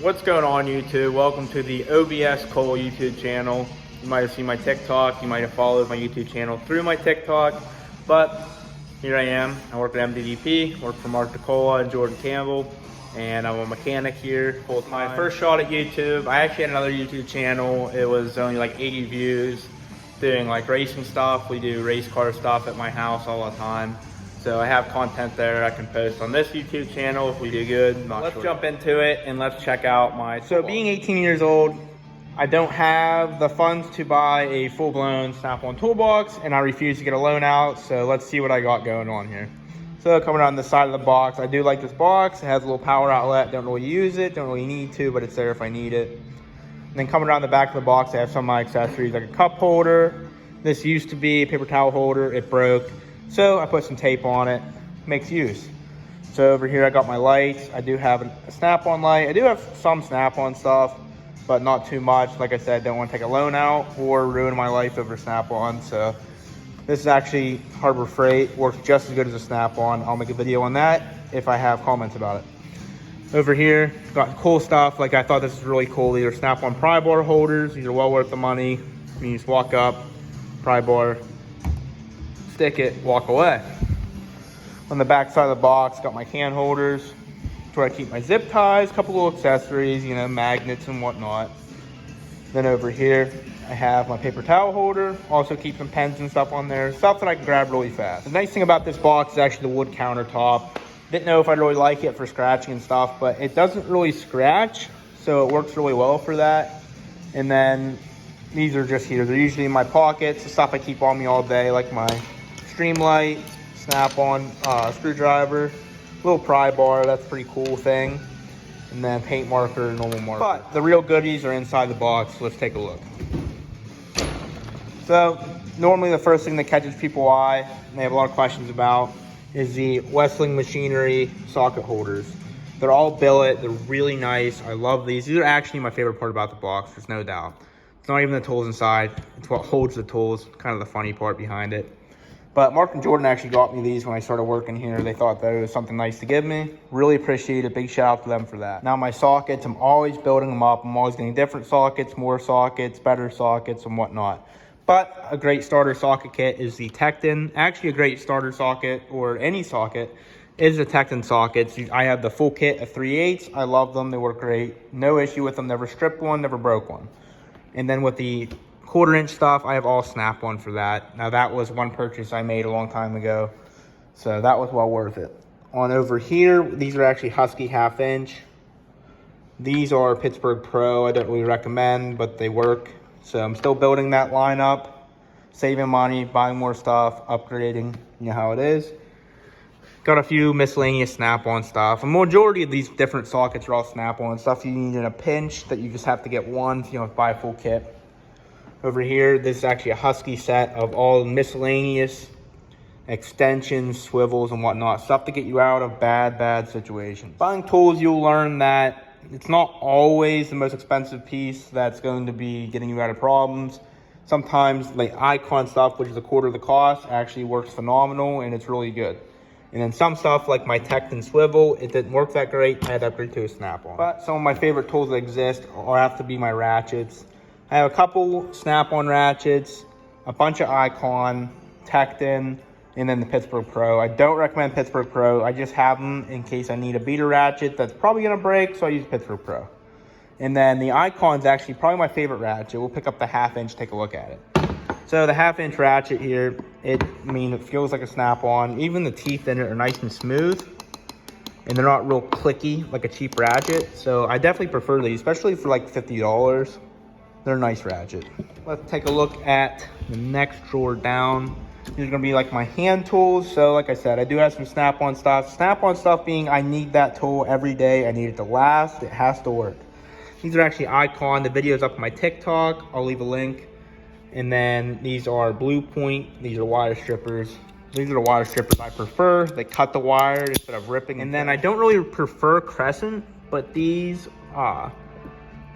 What's going on, YouTube? Welcome to the OBS Cole YouTube channel. You might have seen my TikTok, you might have followed my YouTube channel through my TikTok, but here I am. I work at Mddp, work for Mark DeCola and Jordan Campbell, and I'm a mechanic here full time. My first shot at YouTube, I actually had another YouTube channel. It was only like 80 views, doing like racing stuff. We do race car stuff at my house all the time. So I have content there I can post on this YouTube channel if we do good. Let's jump into it and let's check out my... So being 18 years old, I don't have the funds to buy a full-blown Snap-on toolbox, and I refuse to get a loan out. So let's see what I got going on here. So coming on the side of the box, I do like this box. It has a little power outlet. Don't really use it, don't really need to, but it's there if I need it. And then coming around the back of the box, I have some of my accessories like a cup holder. This used to be a paper towel holder. It broke. So I put some tape on it, makes use. So over here I got my lights. I do have a Snap-on light. I do have some Snap-on stuff, but not too much. Like I said, don't want to take a loan out or ruin my life over Snap-on. So this is actually Harbor Freight, works just as good as a Snap-on. I'll make a video on that if I have comments about it. Over here, got cool stuff. Like I thought this was really cool. These are Snap-on pry bar holders. These are well worth the money. You just walk up, pry bar, stick it, walk away. On the back side of the box, got my can holders. That's where I keep my zip ties, a couple little accessories, you know, magnets and whatnot. Then over here, I have my paper towel holder. Also keep some pens and stuff on there, stuff that I can grab really fast. The nice thing about this box is actually the wood countertop. Didn't know if I'd really like it for scratching and stuff, but it doesn't really scratch, so it works really well for that. And then these are just here. They're usually in my pockets, the stuff I keep on me all day, like my Streamlight, Snap-on screwdriver, little pry bar, that's a pretty cool thing, and then paint marker, normal marker. But the real goodies are inside the box. Let's take a look. So normally the first thing that catches people's eye, and they have a lot of questions about, is the Wrestling Machinery socket holders. They're all billet, they're really nice. I love these. These are actually my favorite part about the box, there's no doubt. It's not even the tools inside, it's what holds the tools, kind of the funny part behind it. But Mark and Jordan actually got me these when I started working here. They thought that it was something nice to give me. Really appreciate it. Big shout out to them for that. Now my sockets, I'm always building them up. I'm always getting different sockets, more sockets, better sockets and whatnot. But a great starter socket kit is the Tecton. Actually a great starter socket or any socket is the Tecton sockets. I have the full kit of 3/8. I love them. They work great. No issue with them. Never stripped one, never broke one. And then with the 1/4 inch stuff, I have all Snap-on for that. Now that was one purchase I made a long time ago, so that was well worth it. On over here, these are actually Husky 1/2 inch. These are Pittsburgh Pro. I don't really recommend, but they work. So I'm still building that lineup, saving money, buying more stuff, upgrading, you know how it is. Got a few miscellaneous Snap-on stuff. A majority of these different sockets are all Snap-on stuff you need in a pinch that you just have to get one, you know, buy a full kit. Over here, this is actually a Husky set of all miscellaneous extensions, swivels, and whatnot. Stuff to get you out of bad situations. Buying tools, you'll learn that it's not always the most expensive piece that's going to be getting you out of problems. Sometimes, like Icon stuff, which is 1/4 of the cost, actually works phenomenal, and it's really good. And then some stuff, like my Tecton swivel, it didn't work that great. I had to upgrade to a Snap-on. But some of my favorite tools that exist will have to be my ratchets. I have a couple Snap-on ratchets, a bunch of Icon, Tecton, and then the Pittsburgh Pro. I don't recommend Pittsburgh Pro. I just have them in case I need a beater ratchet that's probably gonna break, so I use Pittsburgh Pro. And then the Icon's actually probably my favorite ratchet. We'll pick up the 1/2 inch, take a look at it. So the 1/2 inch ratchet here, it feels like a Snap-on. Even the teeth in it are nice and smooth, and they're not real clicky like a cheap ratchet. So I definitely prefer these, especially for like $50. They're a nice ratchet. Let's take a look at the next drawer down. These are gonna be like my hand tools. So like I said, I do have some Snap-on stuff. Snap-on stuff being I need that tool every day. I need it to last. It has to work. These are actually Icon. The video's up on my TikTok. I'll leave a link. And then these are Blue Point. These are wire strippers. These are the wire strippers I prefer. They cut the wire instead of ripping. And then I don't really prefer Crescent, but these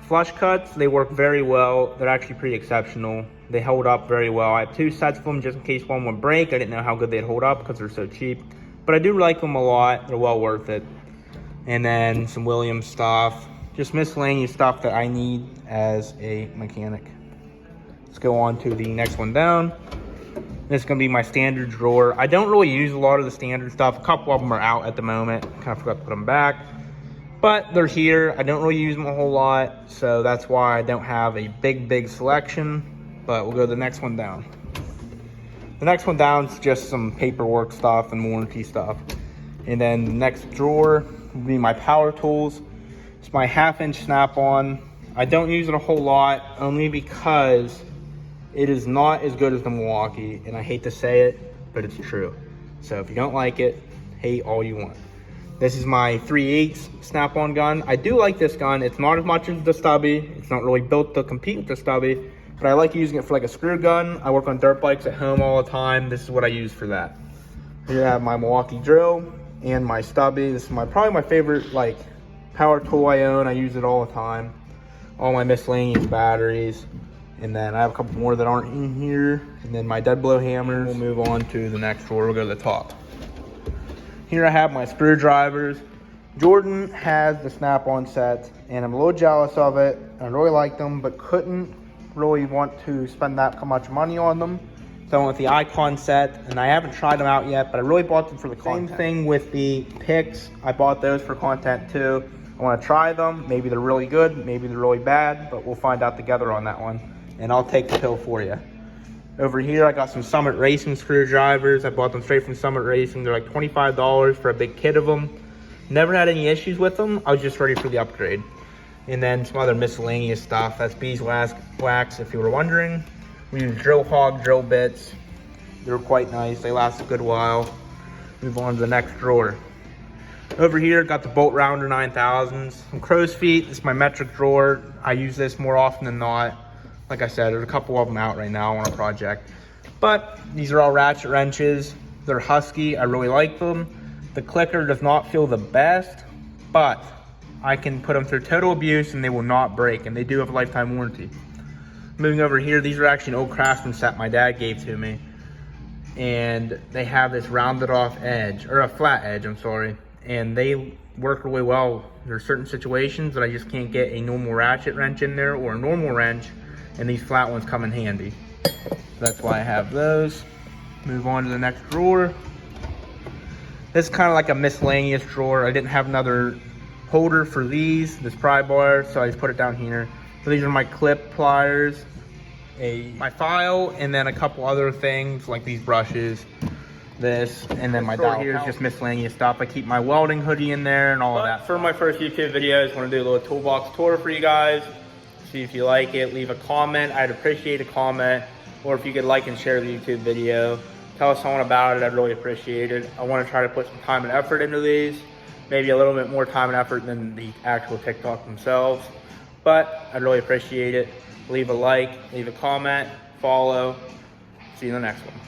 flush cuts, they work very well. They're actually pretty exceptional. They hold up very well. I have 2 sets of them just in case one would break. I didn't know how good they'd hold up because they're so cheap. But I do like them a lot. They're well worth it. And then some Williams stuff. just miscellaneous stuff that I need as a mechanic. Let's go on to the next one down. This is gonna be my standard drawer. I don't really use a lot of the standard stuff. A couple of them are out at the moment. Kind of forgot to put them back, but they're here. I don't really use them a whole lot, so that's why I don't have a big selection. But we'll go to the next one down. The next one down is just some paperwork stuff and warranty stuff. And then the next drawer will be my power tools. It's my 1/2-inch snap-on. I don't use it a whole lot, only because it is not as good as the Milwaukee, and I hate to say it, but it's true. So if you don't like it, hate all you want. This is my 3/8 snap-on gun. I do like this gun. It's not as much as the stubby. It's not really built to compete with the stubby, but I like using it for like a screw gun. I work on dirt bikes at home all the time. This is what I use for that. Here I have my Milwaukee drill and my stubby. This is probably my favorite like power tool I own. I use it all the time. All my miscellaneous batteries. And then I have a couple more that aren't in here. And then my dead blow hammers. We'll move on to the next drawer. We'll go to the top. Here I have my screwdrivers. Jordan has the snap-on set, and I'm a little jealous of it. I really like them, but couldn't really want to spend that much money on them. So I went with the Icon set, and I haven't tried them out yet, but I really bought them for the content. Same thing with the picks. I bought those for content too. I want to try them. Maybe they're really good, maybe they're really bad, but we'll find out together on that one. And I'll take the pill for you. Over here, I got some Summit Racing screwdrivers. I bought them straight from Summit Racing. They're like $25 for a big kit of them. Never had any issues with them. I was just ready for the upgrade. And then some other miscellaneous stuff. That's beeswax, if you were wondering. We use Drill Hog drill bits. They're quite nice. They last a good while. Move on to the next drawer. Over here, got the Bolt Rounder 9000s. Some crow's feet. This is my metric drawer. I use this more often than not. Like I said, there's a couple of them out right now on a project. But these are all ratchet wrenches. They're Husky. I really like them. The clicker does not feel the best, but I can put them through total abuse and they will not break. And they do have a lifetime warranty. Moving over here, these are actually an old Craftsman set my dad gave to me. And they have this rounded off edge, or a flat edge, I'm sorry. And they work really well. There are certain situations that I just can't get a normal ratchet wrench in there or a normal wrench. And these flat ones come in handy. So that's why I have those. Move on to the next drawer. This is kind of like a miscellaneous drawer. I didn't have another holder for this pry bar, so I just put it down here. So these are my clip pliers, my file, and then a couple other things like these brushes, this, and then my dowel here is just miscellaneous stuff. I keep my welding hoodie in there and all of that. For my first YouTube video, I just want to do a little toolbox tour for you guys. See if you like it, leave a comment. I'd appreciate a comment, or if you could like and share the YouTube video. Tell someone about it, I'd really appreciate it. I want to try to put some time and effort into these. Maybe a little bit more time and effort than the actual TikTok themselves. But I'd really appreciate it. Leave a like, leave a comment, follow. See you in the next one.